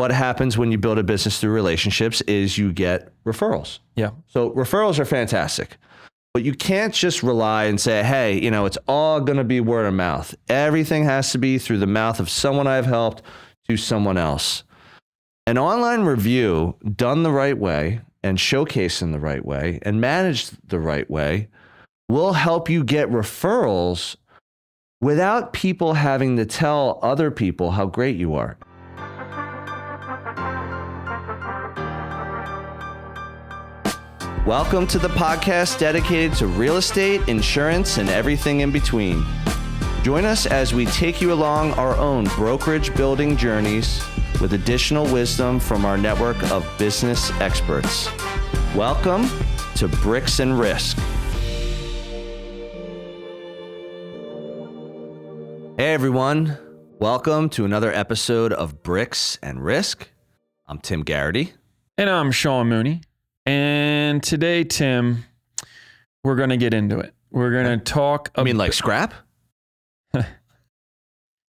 what happens when you build a business through relationships is you get referrals. Yeah. So referrals are fantastic, but you can't just rely and say, hey, it's all going to be word of mouth. Everything has to be through the mouth of someone I've helped to someone else. An online review done the right way and showcased in the right way and managed the right way will help you get referrals without people having to tell other people how great you are. Welcome to the podcast dedicated to real estate, insurance, and everything in between. Join us as we take you along our own brokerage building journeys with additional wisdom from our network of business experts. Welcome to Bricks and Risk. Hey everyone, welcome to another episode of Bricks and Risk. I'm Tim Garrity. And I'm Sean Mooney. And today, Tim, we're going to get into it. We're going to talk about... like scrap?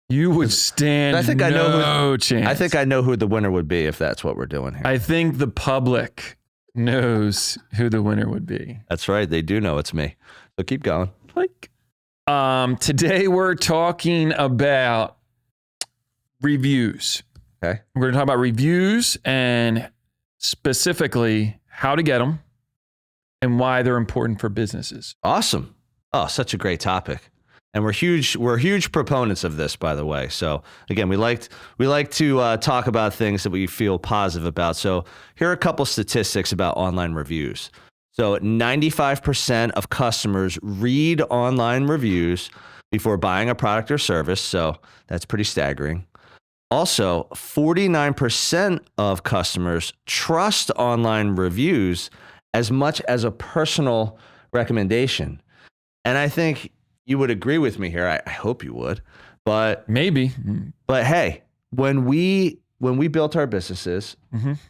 You would stand no chance. I think I know who the winner would be if that's what we're doing here. I think the public knows who the winner would be. That's right. They do know it's me. So keep going. Today we're talking about reviews. Okay. We're going to talk about reviews and specifically how to get them and why they're important for businesses. Awesome. Oh, such a great topic. And we're huge proponents of this, by the way. So again, we like to talk about things that we feel positive about. So here are a couple statistics about online reviews. So 95% of customers read online reviews before buying a product or service. So that's pretty staggering. Also, 49% of customers trust online reviews as much as a personal recommendation. And I think you would agree with me here. I hope you would, but maybe. But hey, when we built our businesses,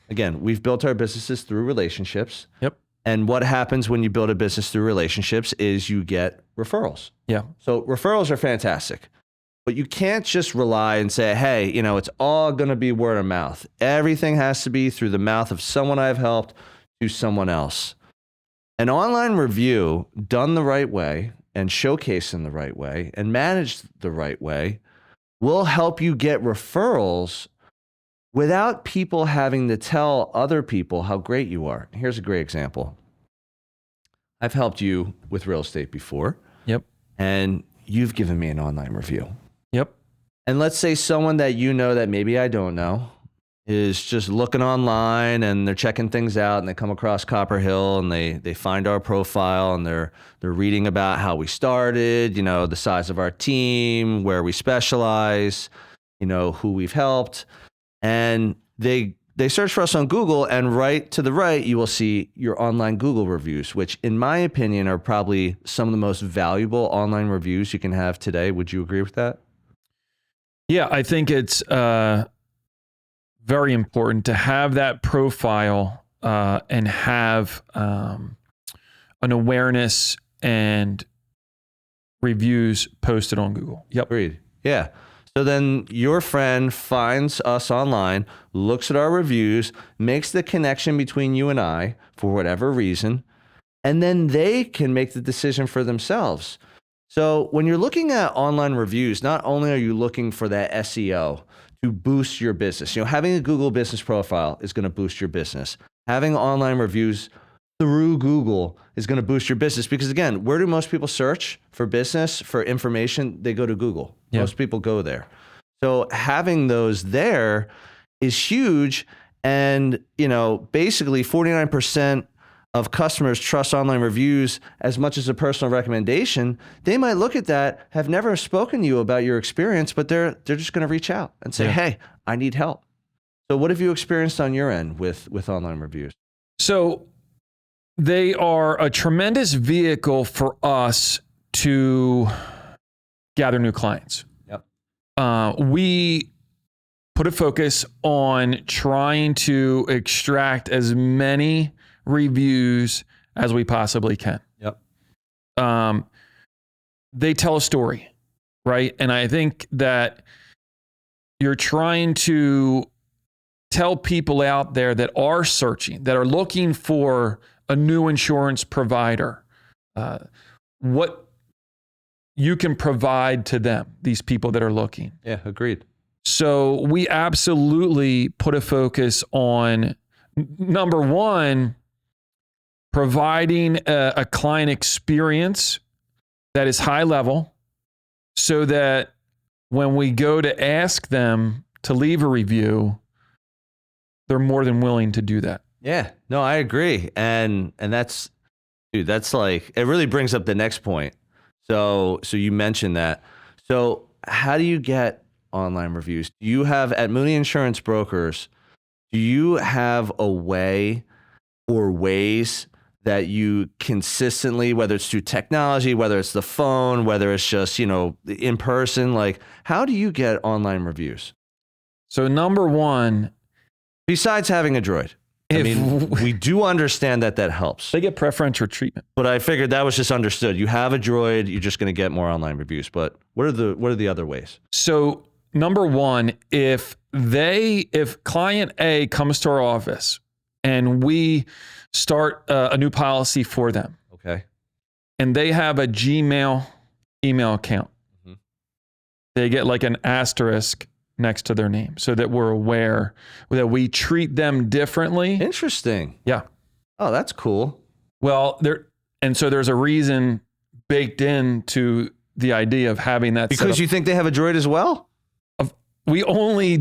again, we've built our businesses through relationships. Yep. And what happens when you build a business through relationships is you get referrals. Yeah. So referrals are fantastic, but you can't just rely and say, hey, it's all going to be word of mouth. Everything has to be through the mouth of someone I've helped to someone else. An online review done the right way and showcased in the right way and managed the right way will help you get referrals without people having to tell other people how great you are. Here's a great example. I've helped you with real estate before. Yep. And you've given me an online review. Yep. And let's say someone that you know that maybe I don't know is just looking online and they're checking things out and they come across Copper Hill and they find our profile and they're reading about how we started, the size of our team, where we specialize, who we've helped. And they search for us on Google, and right to the right, you will see your online Google reviews, which in my opinion are probably some of the most valuable online reviews you can have today. Would you agree with that? Yeah, I think it's very important to have that profile and have an awareness and reviews posted on Google. Yep. Agreed. Yeah. So then your friend finds us online, looks at our reviews, makes the connection between you and I for whatever reason, and then they can make the decision for themselves. So when you're looking at online reviews, not only are you looking for that SEO to boost your business, having a Google business profile is going to boost your business. Having online reviews through Google is going to boost your business because, again, where do most people search for business, for information? They go to Google. Yeah. Most people go there. So having those there is huge. And, basically 49% of customers trust online reviews as much as a personal recommendation. They might look at that, have never spoken to you about your experience, but they're just going to reach out and say, hey, I need help. So what have you experienced on your end with online reviews? So they are a tremendous vehicle for us to gather new clients. Yep. We put a focus on trying to extract as many reviews as we possibly can. Yep. They tell a story, right? And I think that you're trying to tell people out there that are searching, that are looking for a new insurance provider, what you can provide to them, these people that are looking. Yeah, agreed. So we absolutely put a focus on, number one, providing a client experience that is high level so that when we go to ask them to leave a review, they're more than willing to do that. Yeah, no, I agree. And that's, dude, that's like, it really brings up the next point. So you mentioned that. So how do you get online reviews? Do you have, at Mooney Insurance Brokers, do you have a way or ways that you consistently, whether it's through technology, whether it's the phone, whether it's just, in person, like how do you get online reviews? So number one, besides having a droid, we do understand that helps. They get preferential treatment. But I figured that was just understood. You have a droid, you're just going to get more online reviews. But what are the other ways? So number one, if client A comes to our office and we start a new policy for them, okay, and they have a Gmail email account, they get like an asterisk next to their name so that we're aware that we treat them differently. Interesting. Yeah. Oh, that's cool. Well, so there's a reason baked into the idea of having that. Because you think they have a droid as well? We only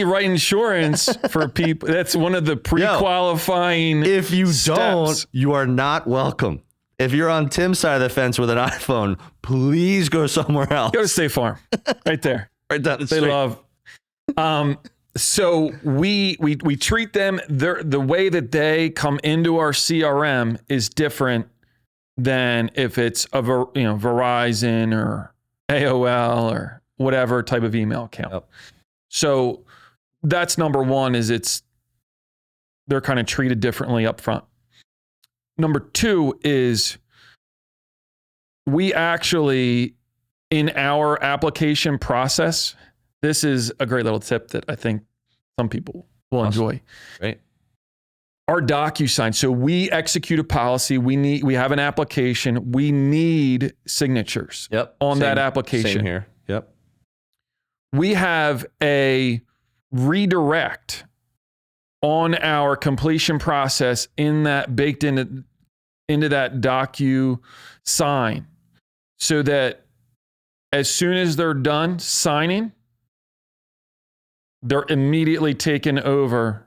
write insurance for people. That's one of the pre-qualifying. If you steps. don't, you are not welcome. If you're on Tim's side of the fence with an iPhone, please go somewhere else. Go to State Farm, right there. Right down the street. They love. So we treat them. The way that they come into our CRM is different than if it's a Verizon or AOL or whatever type of email account. Yep. So that's number one, is they're kind of treated differently up front. Number two is we actually, in our application process, this is a great little tip that I think some people will enjoy. Right. Our DocuSign. So we execute a policy. We have an application. We need signatures on that application. Same here. Yep. We have a redirect on our completion process in that baked into that DocuSign, so that as soon as they're done signing, they're immediately taken over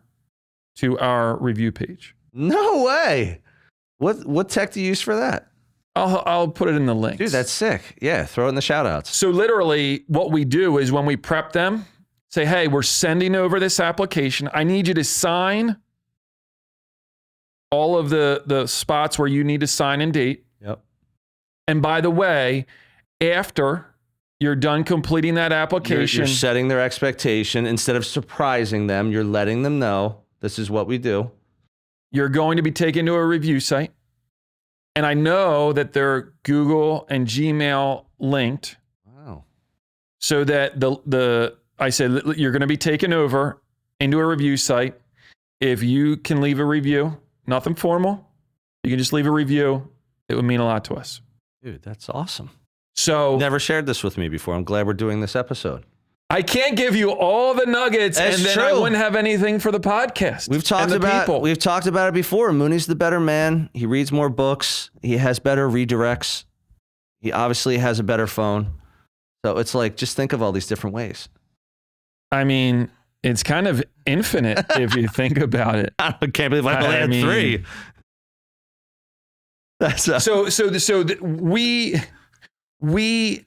to our review page. No way. What tech do you use for that? I'll put it in the links. Dude, that's sick. Yeah, throw it in the shout outs. So literally what we do is when we prep them, say, hey, we're sending over this application. I need you to sign all of the spots where you need to sign and date. Yep. And by the way, after you're done completing that application, you're setting their expectation. Instead of surprising them, you're letting them know this is what we do. You're going to be taken to a review site. And I know that they're Google and Gmail linked. Wow. So that I said, you're going to be taken over into a review site. If you can leave a review, nothing formal, you can just leave a review. It would mean a lot to us. Dude, that's awesome. So never shared this with me before. I'm glad we're doing this episode. I can't give you all the nuggets, That's and then true. I wouldn't have anything for the podcast. We've talked about it before. Mooney's the better man. He reads more books. He has better redirects. He obviously has a better phone. So it's like, just think of all these different ways. I mean, it's kind of infinite if you think about it. I can't believe I only had three. That's we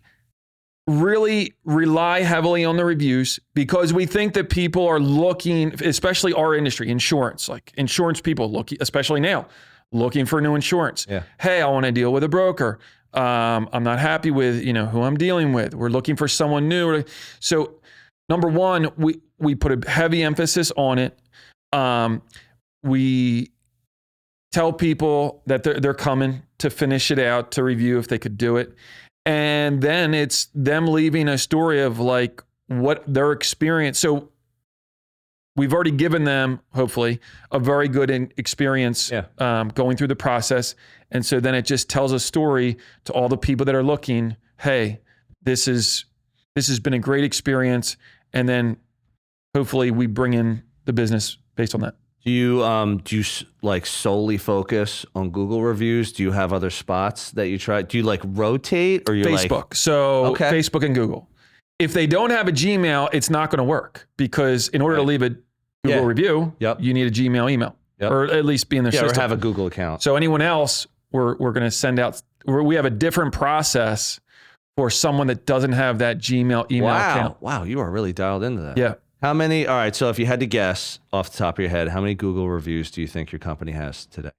really rely heavily on the reviews because we think that people are looking, especially our industry, insurance, like insurance people looking, especially now, looking for new insurance. Yeah. Hey, I want to deal with a broker. I'm not happy with, who I'm dealing with. We're looking for someone new. So number one, we put a heavy emphasis on it. We tell people that they're coming to finish it out, to review if they could do it. And then it's them leaving a story of like what their experience. So we've already given them, hopefully, a very good experience going through the process. And so then it just tells a story to all the people that are looking, hey, this has been a great experience. And then hopefully we bring in the business based on that. Do you like solely focus on Google reviews? Do you have other spots that you try? Do you like rotate, or you're Facebook? Facebook and Google. If they don't have a Gmail, it's not going to work, because in order to leave a Google review, you need a Gmail email, or at least be in their system. Or have a Google account. So anyone else, we're going to send out. We have a different process for someone that doesn't have that Gmail email account. Wow, you are really dialed into that. Yeah. How many? All right. So if you had to guess off the top of your head, how many Google reviews do you think your company has today?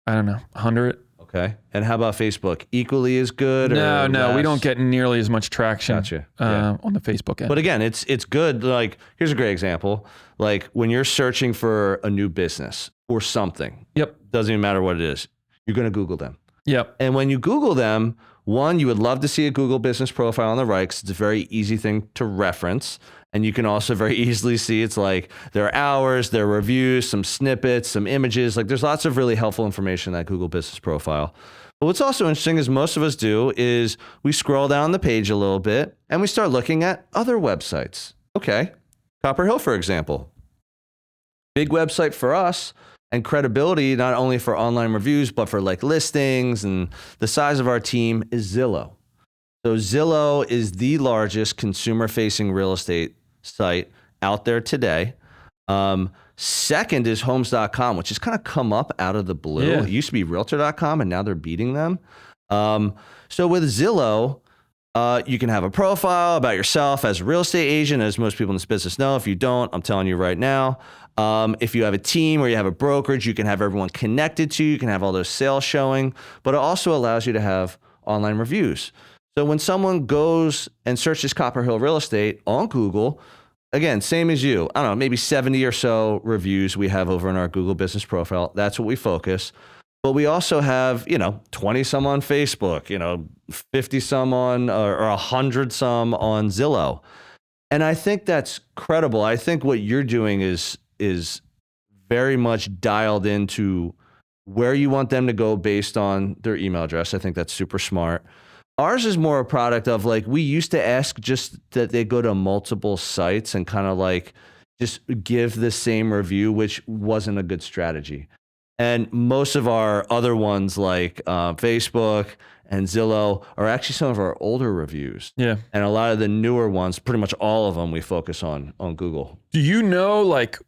I don't know, 100. Okay. And how about Facebook? Equally as good? No, or less? We don't get nearly as much traction on the Facebook end. But again, it's good. Like, here's a great example. Like, when you're searching for a new business or something, doesn't even matter what it is, you're going to Google them. Yep. And when you Google them, one, you would love to see a Google business profile on the right, because it's a very easy thing to reference. And you can also very easily see it's like their hours, their reviews, some snippets, some images. Like, there's lots of really helpful information in that Google business profile. But what's also interesting is most of us do is we scroll down the page a little bit and we start looking at other websites. Okay. Copper Hill, for example. Big website for us, and credibility, not only for online reviews, but for like listings, and the size of our team is Zillow. So Zillow is the largest consumer-facing real estate site out there today. Second is homes.com, which has kind of come up out of the blue. Yeah. It used to be realtor.com, and now they're beating them. So with Zillow, you can have a profile about yourself as a real estate agent, as most people in this business know. If you don't, I'm telling you right now. If you have a team or you have a brokerage, you can have everyone connected to you. You can have all those sales showing, but it also allows you to have online reviews. So when someone goes and searches Copper Hill Real Estate on Google, again, same as you, I don't know, maybe 70 or so reviews we have over in our Google business profile. That's what we focus. But we also have, 20 some on Facebook, 50 some on, or 100 some on Zillow. And I think that's credible. I think what you're doing is very much dialed into where you want them to go based on their email address. I think that's super smart. Ours is more a product of, like, we used to ask just that they go to multiple sites and kind of like just give the same review, which wasn't a good strategy. And most of our other ones, like Facebook and Zillow, are actually some of our older reviews. Yeah. And a lot of the newer ones, pretty much all of them, we focus on Google. Do you know, like,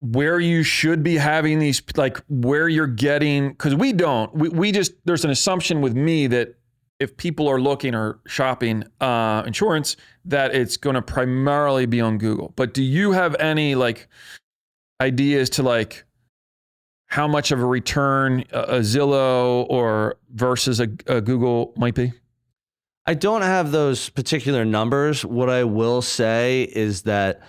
where you should be having these, like, where you're getting, because we don't. We just, there's an assumption with me that if people are looking or shopping insurance, that it's going to primarily be on Google. But do you have any, like, ideas to, like, how much of a return a Zillow or versus a Google might be? I don't have those particular numbers. What I will say is that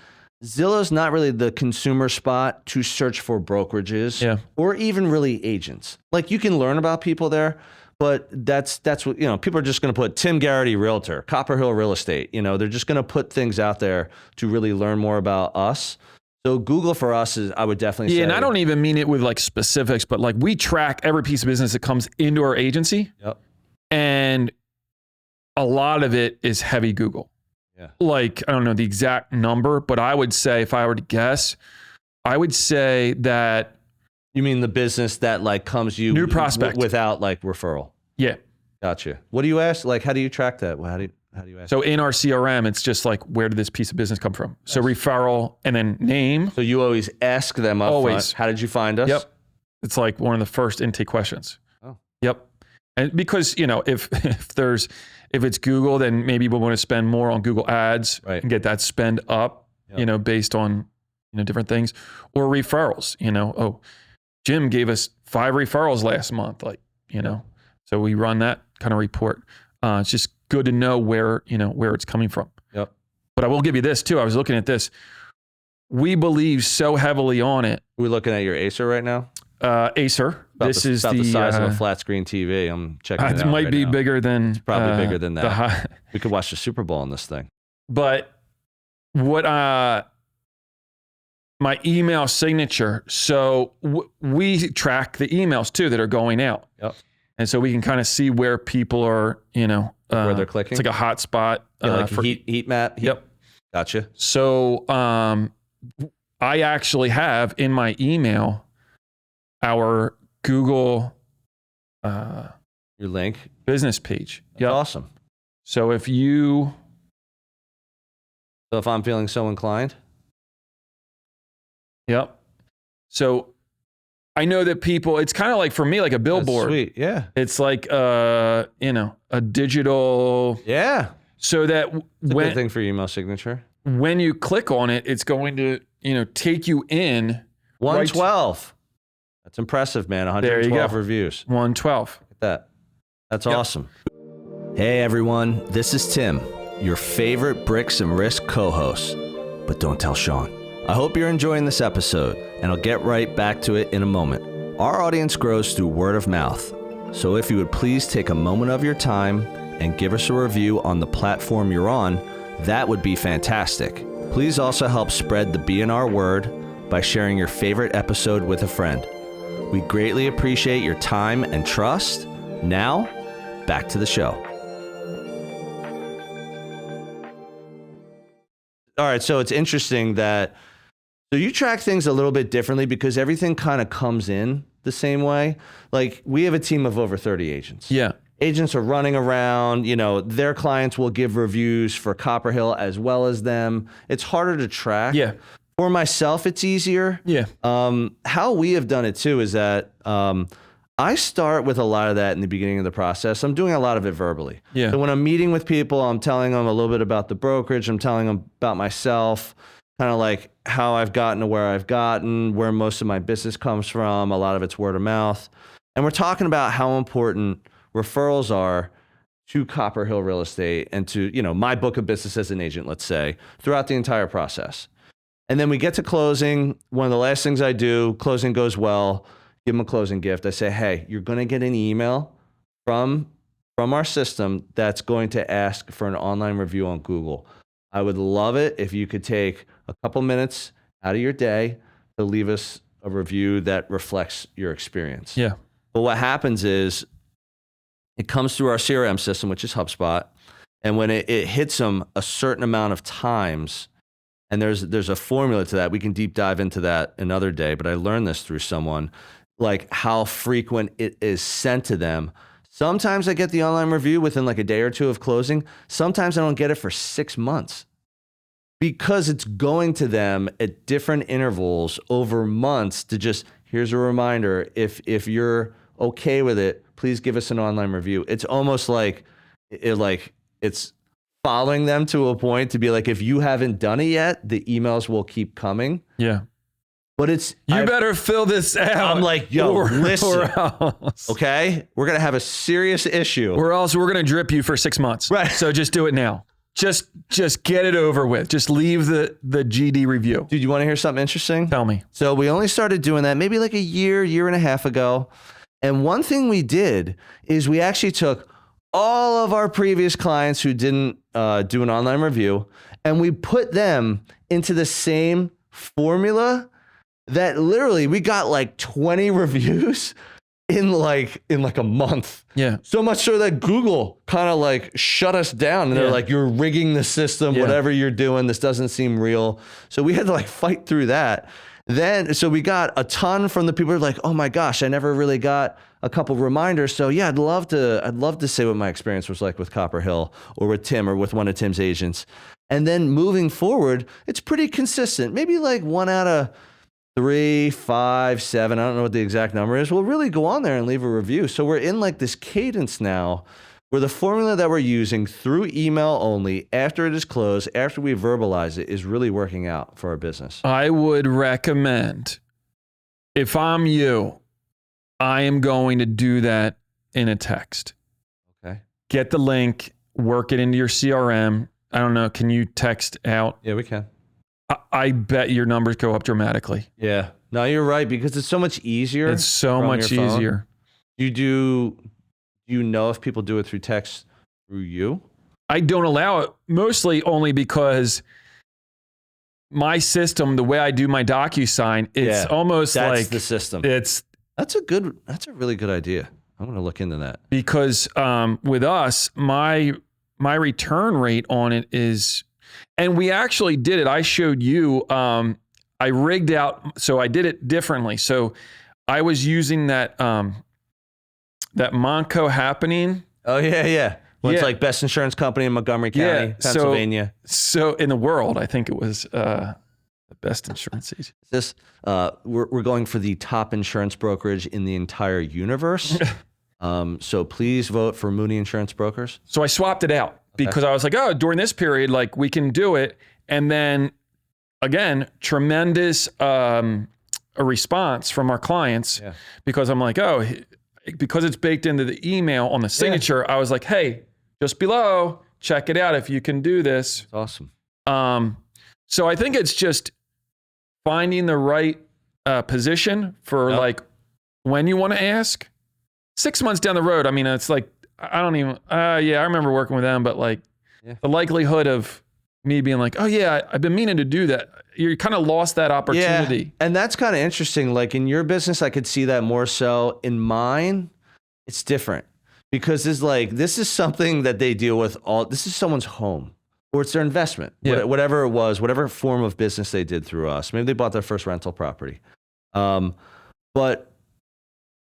Zillow's not really the consumer spot to search for brokerages or even really agents. Like, you can learn about people there, but that's what, people are just going to put Tim Garrity Realtor, Copper Hill Real Estate. They're just going to put things out there to really learn more about us. So Google for us is, I would definitely say. Yeah, and I don't even mean it with like specifics, but like, we track every piece of business that comes into our agency. Yep. And a lot of it is heavy Google. Yeah. Like, I don't know the exact number, but I would say, if I were to guess, I would say that. You mean the business that, like, comes you new prospect without, like, referral? Yeah. Gotcha. What do you ask? Like, how do you track that? How do you ask? So in our CRM, it's just like, where did this piece of business come from? So referral and then name. So you always ask them up Always. front, how did you find us? Yep. It's like one of the first intake questions. Oh. Yep. And because, if it's Google, then maybe we'll want to spend more on Google ads and get that spend up, based on, different things, or referrals, oh, Jim gave us 5 referrals last month. Like, so we run that kind of report. It's just good to know where it's coming from. Yep. But I will give you this too. I was looking at this. We believe so heavily on it. We're looking at your Acer right now? Acer. This is about the size of a flat screen TV. I'm checking it out. It might be bigger than. It's probably bigger than that. We could watch the Super Bowl on this thing. But what my email signature. So we track the emails too that are going out. Yep. And so we can kind of see where people are, Where they're clicking. It's like a hot spot. Like heat map. Yep. Gotcha. So I actually have in my email our Google your link business page. That's awesome. So if I'm feeling so inclined. Yep. So I know that people, it's kind of like for me, like a billboard. That's sweet. Yeah. It's like, a digital. Yeah. So that It's a good thing for your email signature. When you click on it, it's going to, take you in. 112. That's impressive, man. 112 reviews. 112. Look at that. That's awesome. Hey, everyone. This is Tim, your favorite Bricks and Risk co-host. But don't tell Sean. I hope you're enjoying this episode, and I'll get right back to it in a moment. Our audience grows through word of mouth. So if you would please take a moment of your time and give us a review on the platform you're on, that would be fantastic. Please also help spread the BNR word by sharing your favorite episode with a friend. We greatly appreciate your time and trust. Now, back to the show. All right, so it's interesting that you track things a little bit differently because everything kind of comes in the same way. Like we have a team of over 30 agents. Yeah. Agents are running around, their clients will give reviews for Copper Hill as well as them. It's harder to track. Yeah. For myself, it's easier. Yeah. How we have done it too is that I start with a lot of that in the beginning of the process. I'm doing a lot of it verbally. Yeah. So when I'm meeting with people, I'm telling them a little bit about the brokerage. I'm telling them about myself, kind of like how I've gotten to where I've gotten, where most of my business comes from. A lot of it's word of mouth. And we're talking about how important referrals are to Copper Hill Real Estate and to, my book of business as an agent, let's say, throughout the entire process. And then we get to closing. One of the last things I do, closing goes well, give them a closing gift. I say, hey, you're going to get an email from our system that's going to ask for an online review on Google. I would love it if you could take a couple minutes out of your day to leave us a review that reflects your experience. Yeah. But what happens is it comes through our CRM system, which is HubSpot. And when it hits them a certain amount of times, and there's a formula to that, we can deep dive into that another day, but I learned this through someone, like how frequent it is sent to them. Sometimes I get the online review within like a day or two of closing. Sometimes I don't get it for 6 months because it's going to them at different intervals over months to just, here's a reminder, if you're okay with it, please give us an online review. It's almost like it's following them to a point to be like, if you haven't done it yet, the emails will keep coming. Yeah. But it's you better fill this out. I'm like, yo, listen, or else. Okay, we're gonna have a serious issue. Or else we're gonna drip you for 6 months. Right. So just do it now. Just get it over with. Just leave the GD review. Dude, you want to hear something interesting? Tell me. So we only started doing that maybe like a year and a half ago. And one thing we did is we actually took all of our previous clients who didn't do an online review, and we put them into the same formula that literally we got like 20 reviews in like a month. Yeah. So much so that Google kind of like shut us down and they're like, you're rigging the system, whatever you're doing, this doesn't seem real. So we had to like fight through that. So we got a ton from the people who are like, oh my gosh, I never really got a couple reminders. So yeah, I'd love to say what my experience was like with Copper Hill or with Tim or with one of Tim's agents. And then moving forward, it's pretty consistent. Maybe like 1 out of 3, 5, 7, I don't know what the exact number is, we'll really go on there and leave a review. So we're in like this cadence now where the formula that we're using through email only, after it is closed, after we verbalize it, is really working out for our business. I would recommend, if I'm you, I am going to do that in a text. Okay. Get the link, work it into your CRM. I don't know, can you text out? Yeah, we can. I bet your numbers go up dramatically. Yeah. No, you're right, because it's so much easier. It's so much easier. Do you know if people do it through text through you? I don't allow it, mostly only because my system, the way I do my DocuSign, it's almost that's like the system. It's That's a really good idea. I'm going to look into that. because with us, my return rate on it is, and we actually did it. I showed you. I rigged out, so I did it differently. So I was using that Monco happening. Oh yeah. Well, it's Yeah. like best insurance company in Montgomery County, Pennsylvania. So in the world, I think it was the best insurance agent. This we're going for the top insurance brokerage in the entire universe. So please vote for Mooney Insurance Brokers. So I swapped it out because I was like, oh, during this period, like we can do it. And then again, tremendous a response from our clients because I'm like, oh, because it's baked into the email on the signature. I was like, hey, just below, check it out if you can do this. That's awesome. So I think it's just finding the right position for like when you want to ask. 6 months down the road, I mean, it's like, I don't even, I remember working with them, but like the likelihood of me being like, oh yeah, I've been meaning to do that. You kind of lost that opportunity. Yeah. And that's kind of interesting. Like in your business, I could see that more so. In mine, it's different because this is something that they deal with this is someone's home or it's their investment, whatever it was, whatever form of business they did through us. Maybe they bought their first rental property. But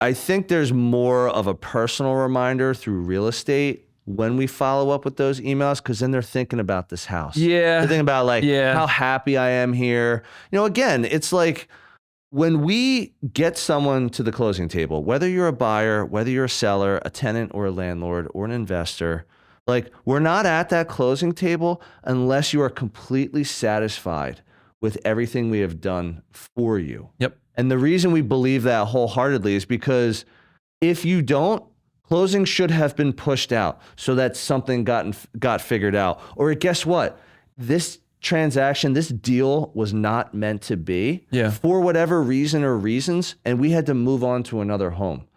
I think there's more of a personal reminder through real estate when we follow up with those emails, because then they're thinking about this house. Yeah. They're thinking about like how happy I am here. You know, again, it's like when we get someone to the closing table, whether you're a buyer, whether you're a seller, a tenant or a landlord or an investor, like we're not at that closing table unless you are completely satisfied with everything we have done for you. Yep. And the reason we believe that wholeheartedly is because if you don't, closing should have been pushed out so that something got figured out. Or guess what? This transaction, this deal was not meant to be for whatever reason or reasons, and we had to move on to another home.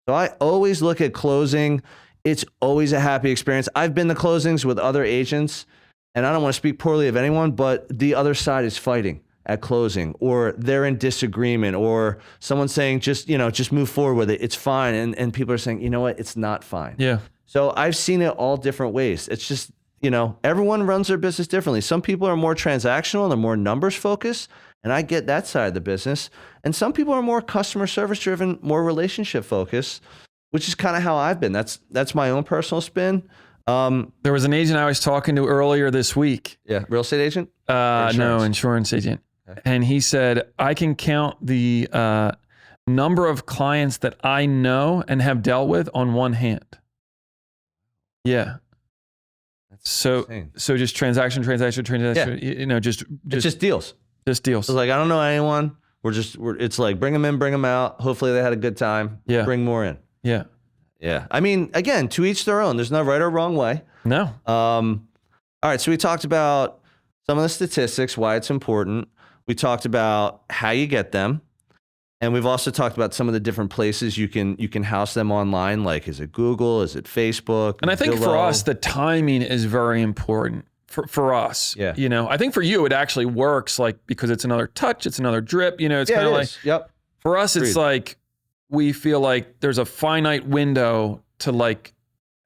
So I always look at closing. It's always a happy experience. I've been to closings with other agents, and I don't want to speak poorly of anyone, but the other side is fighting at closing, or they're in disagreement, or someone's saying, just move forward with it. It's fine. And people are saying, you know what? It's not fine. Yeah. So I've seen it all different ways. It's just, everyone runs their business differently. Some people are more transactional, they're more numbers focused. And I get that side of the business. And some people are more customer service driven, more relationship focused, which is kind of how I've been. That's my own personal spin. There was an agent I was talking to earlier this week. Yeah. Real estate agent? No, insurance agent. Okay. And he said, I can count the number of clients that I know and have dealt with on one hand. Yeah. That's so insane. So just transaction, Yeah. Just deals. Just deals. So like, I don't know anyone. It's like, bring them in, bring them out. Hopefully they had a good time. Yeah. Bring more in. Yeah. Yeah. I mean, again, to each their own. There's no right or wrong way. No. All right. So we talked about some of the statistics, why it's important. We talked about how you get them. And we've also talked about some of the different places you can house them online. Like, is it Google? Is it Facebook? And I think Zillow? for us, the timing is very important for us. Yeah. I think for you, it actually works because it's another touch, it's another drip, it's kind of like, yep. For us, it's like, we feel like there's a finite window to like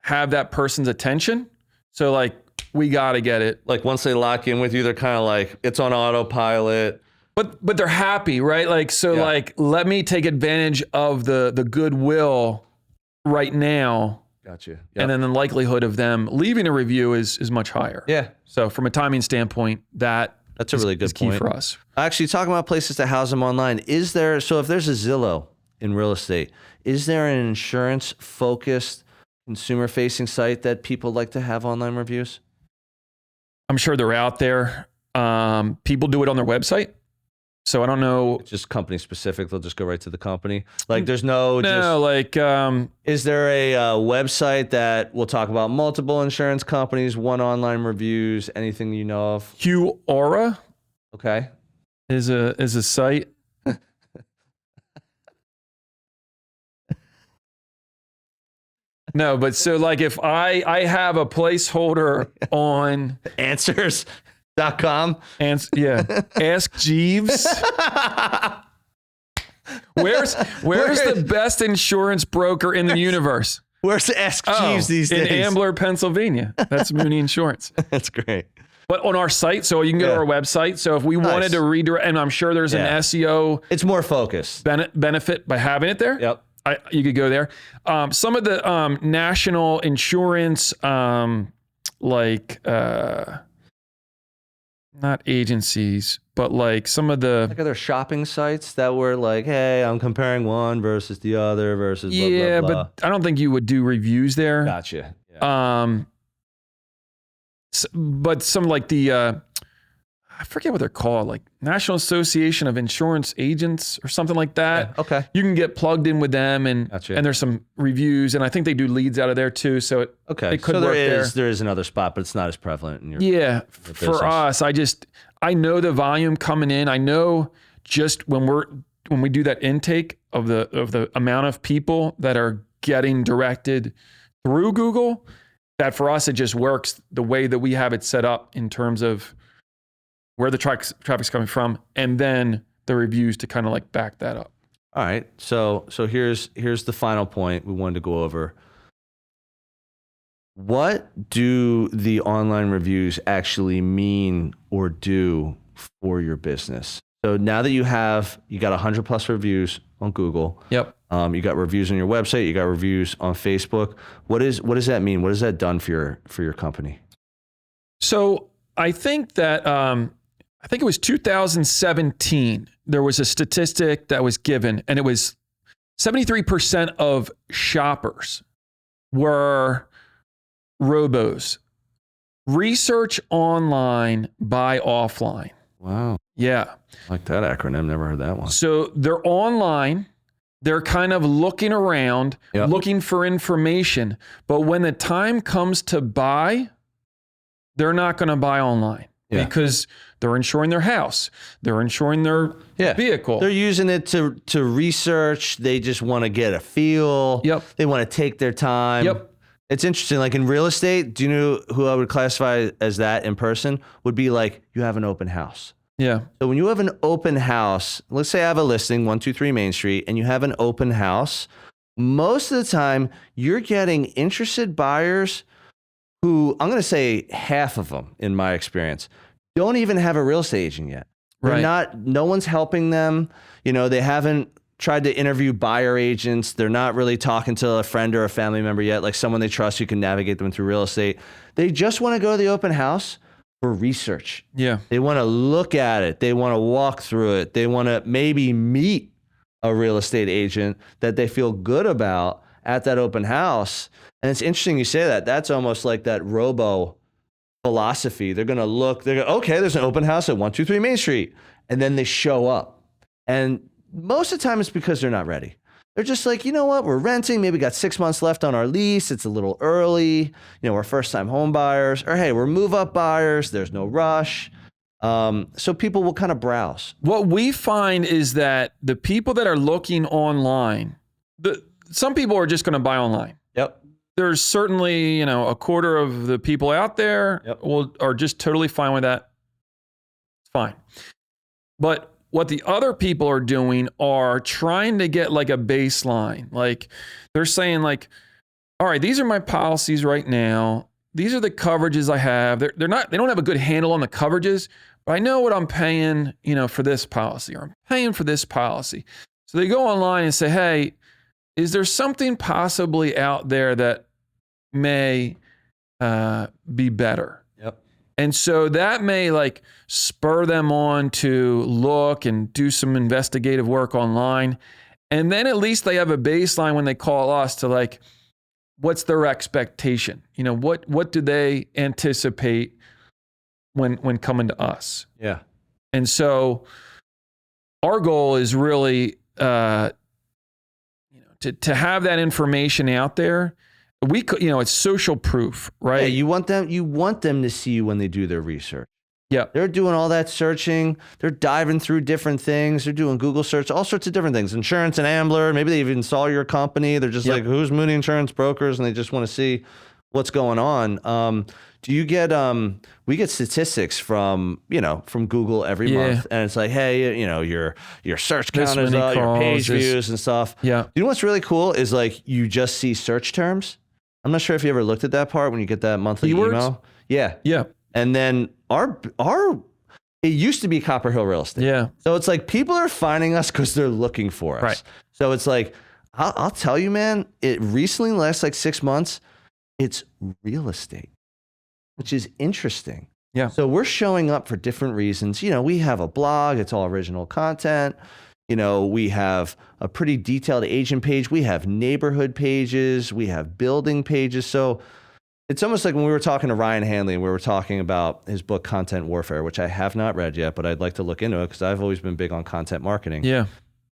have that person's attention. So like, we got to get it. Like once they lock in with you, they're kind of like, it's on autopilot. But they're happy, right? Like, so like, let me take advantage of the goodwill right now. Gotcha. Yep. And then the likelihood of them leaving a review is much higher. Yeah. So from a timing standpoint, that's a really good key point for us. Actually, talking about places to house them online, if there's a Zillow in real estate, is there an insurance focused consumer facing site that people like to have online reviews? I'm sure they're out there. People do it on their website. So I don't know. It's just company specific. They'll just go right to the company. Like there's no. Is there a website that will talk about multiple insurance companies, one online reviews, anything you know of? Hugh Aura. Okay. Is a site. No, but so like if I have a placeholder on answers. .com. And yeah, Ask Jeeves. Where's the best insurance broker in the universe? Where's Ask Jeeves these days? In Ambler, Pennsylvania. That's Mooney Insurance. That's great. But on our site, so you can go to our website. So if we wanted to redirect, and I'm sure there's an SEO. It's more focused. Benefit by having it there. Yep. You could go there. Some of the national insurance, not agencies, but like some of the other shopping sites that were like, hey, I'm comparing one versus the other versus blah, blah, blah. But I don't think you would do reviews there. Gotcha. Yeah. But some like the I forget what they're called, like National Association of Insurance Agents or something like that. Yeah, okay. You can get plugged in with them, and there's some reviews, and I think they do leads out of there too. So it could work there. There is another spot, but it's not as prevalent in your for us, I know the volume coming in. I know just when we do that intake of the amount of people that are getting directed through Google, that for us it just works the way that we have it set up in terms of where the traffic's coming from, and then the reviews to kind of like back that up. All right. So here's the final point we wanted to go over. What do the online reviews actually mean or do for your business? So now that you got 100+ reviews on Google. Yep. You got reviews on your website, you got reviews on Facebook. What does that mean? What has that done for your company? So I think that I think it was 2017, there was a statistic that was given, and it was 73% of shoppers were robos. Research online, buy offline. Wow. Yeah. I like that acronym. Never heard that one. So they're online. They're kind of looking around, looking for information. But when the time comes to buy, they're not going to buy online. Yeah. Because they're insuring their house. They're insuring their vehicle. They're using it to research. They just want to get a feel. Yep. They want to take their time. Yep. It's interesting. Like in real estate, do you know who I would classify as that in person? Would be like, you have an open house. Yeah. So when you have an open house, let's say I have a listing, 123 Main Street, and you have an open house, most of the time you're getting interested buyers who, I'm going to say half of them in my experience, don't even have a real estate agent yet. They're no one's helping them. They haven't tried to interview buyer agents. They're not really talking to a friend or a family member yet, like someone they trust who can navigate them through real estate. They just want to go to the open house for research. Yeah. They want to look at it. They want to walk through it. They want to maybe meet a real estate agent that they feel good about at that open house. And it's interesting you say that. That's almost like that robo philosophy. They're going to look, okay, there's an open house at 123 Main Street. And then they show up. And most of the time it's because they're not ready. They're just like, you know what, we're renting, maybe got 6 months left on our lease. It's a little early. We're first-time home buyers. Or hey, we're move-up buyers. There's no rush. So people will kind of browse. What we find is that the people that are looking online, some people are just going to buy online. Yep. There's certainly, a quarter of the people out there are just totally fine with that. It's fine. But what the other people are doing are trying to get like a baseline. Like they're saying like, all right, these are my policies right now. These are the coverages I have. They don't have a good handle on the coverages, but I know what I'm paying, for this policy, or I'm paying for this policy. So they go online and say, hey, is there something possibly out there that may be better? Yep. And so that may like spur them on to look and do some investigative work online. And then at least they have a baseline when they call us to like, what's their expectation? What do they anticipate when coming to us? Yeah. And so our goal is really, to have that information out there. We could, it's social proof, right? Yeah, you want them to see you when they do their research. Yeah. They're doing all that searching. They're diving through different things. They're doing Google search, all sorts of different things. Insurance and Ambler. Maybe they even saw your company. They're just like, who's Mooney Insurance Brokers? And they just want to see what's going on. Do you get we get statistics from Google every month, and it's like, hey, your search count is up, your page views and stuff. Yeah. You know what's really cool is like you just see search terms. I'm not sure if you ever looked at that part when you get that monthly email. Yeah. Yeah. And then it used to be Copper Hill Real Estate. Yeah. So it's like people are finding us because they're looking for us. Right. So it's like, I'll tell you, man, it recently, in the last like 6 months, it's real estate, which is interesting. Yeah. So we're showing up for different reasons. We have a blog, it's all original content. We have a pretty detailed agent page. We have neighborhood pages. We have building pages. So it's almost like when we were talking to Ryan Hanley and we were talking about his book, Content Warfare, which I have not read yet, but I'd like to look into it because I've always been big on content marketing. Yeah.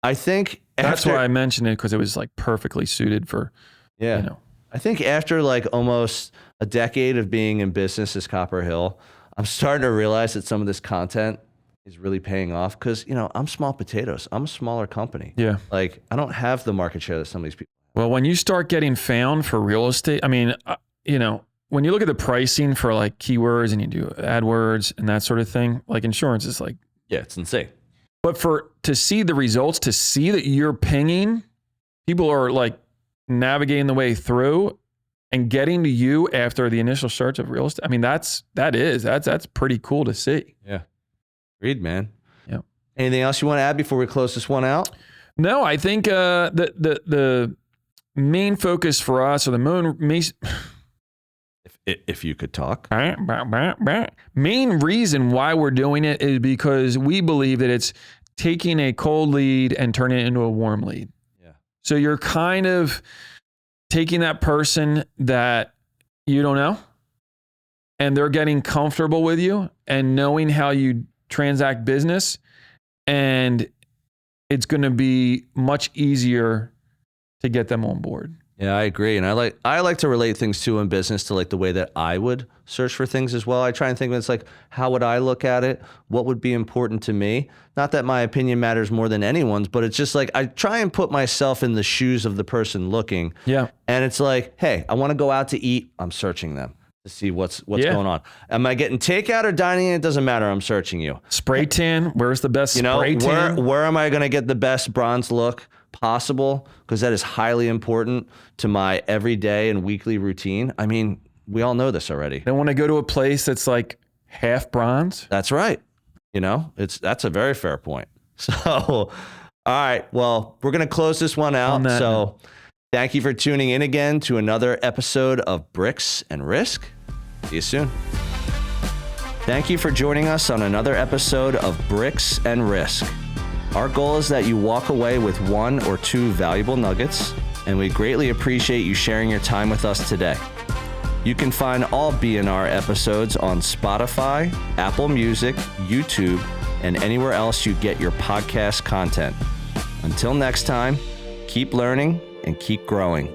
I think that's why I mentioned it, because it was like perfectly suited for, I think after like almost a decade of being in business as Copper Hill, I'm starting to realize that some of this content is really paying off because, I'm small potatoes. I'm a smaller company. Yeah. Like I don't have the market share that some of these people have. Well, when you start getting found for real estate, I mean, when you look at the pricing for like keywords and you do AdWords and that sort of thing, like insurance is like, yeah, it's insane. But to see the results, to see that you're pinging, people are like navigating the way through and getting to you after the initial search of real estate. I mean, that's pretty cool to see. Yeah. Agreed, man. Yeah. Anything else you want to add before we close this one out? No, I think the main focus for us, or the main if you could talk. Main reason why we're doing it is because we believe that it's taking a cold lead and turning it into a warm lead. Yeah. So you're kind of taking that person that you don't know, and they're getting comfortable with you and knowing how you transact business, and it's going to be much easier to get them on board. Yeah, I agree. And I like to relate things too in business to like the way that I would search for things as well. I try and think of it's like, how would I look at it? What would be important to me? Not that my opinion matters more than anyone's, but it's just like, I try and put myself in the shoes of the person looking. Yeah. And it's like, hey, I want to go out to eat. I'm searching them to see what's going on. Am I getting takeout or dining in? It doesn't matter. I'm searching you. Spray tan. Where's the best spray tan? Where am I going to get the best bronze look possible? Because that is highly important to my everyday and weekly routine. I mean, we all know this already. Don't want to go to a place that's like half bronze. That's right. That's a very fair point. So, all right. Well, we're going to close this one out. So thank you for tuning in again to another episode of Bricks and Risk. See you soon. Thank you for joining us on another episode of Bricks and Risk. Our goal is that you walk away with 1 or 2 valuable nuggets, and we greatly appreciate you sharing your time with us today. You can find all B&R episodes on Spotify, Apple Music, YouTube, and anywhere else you get your podcast content. Until next time, keep learning and keep growing.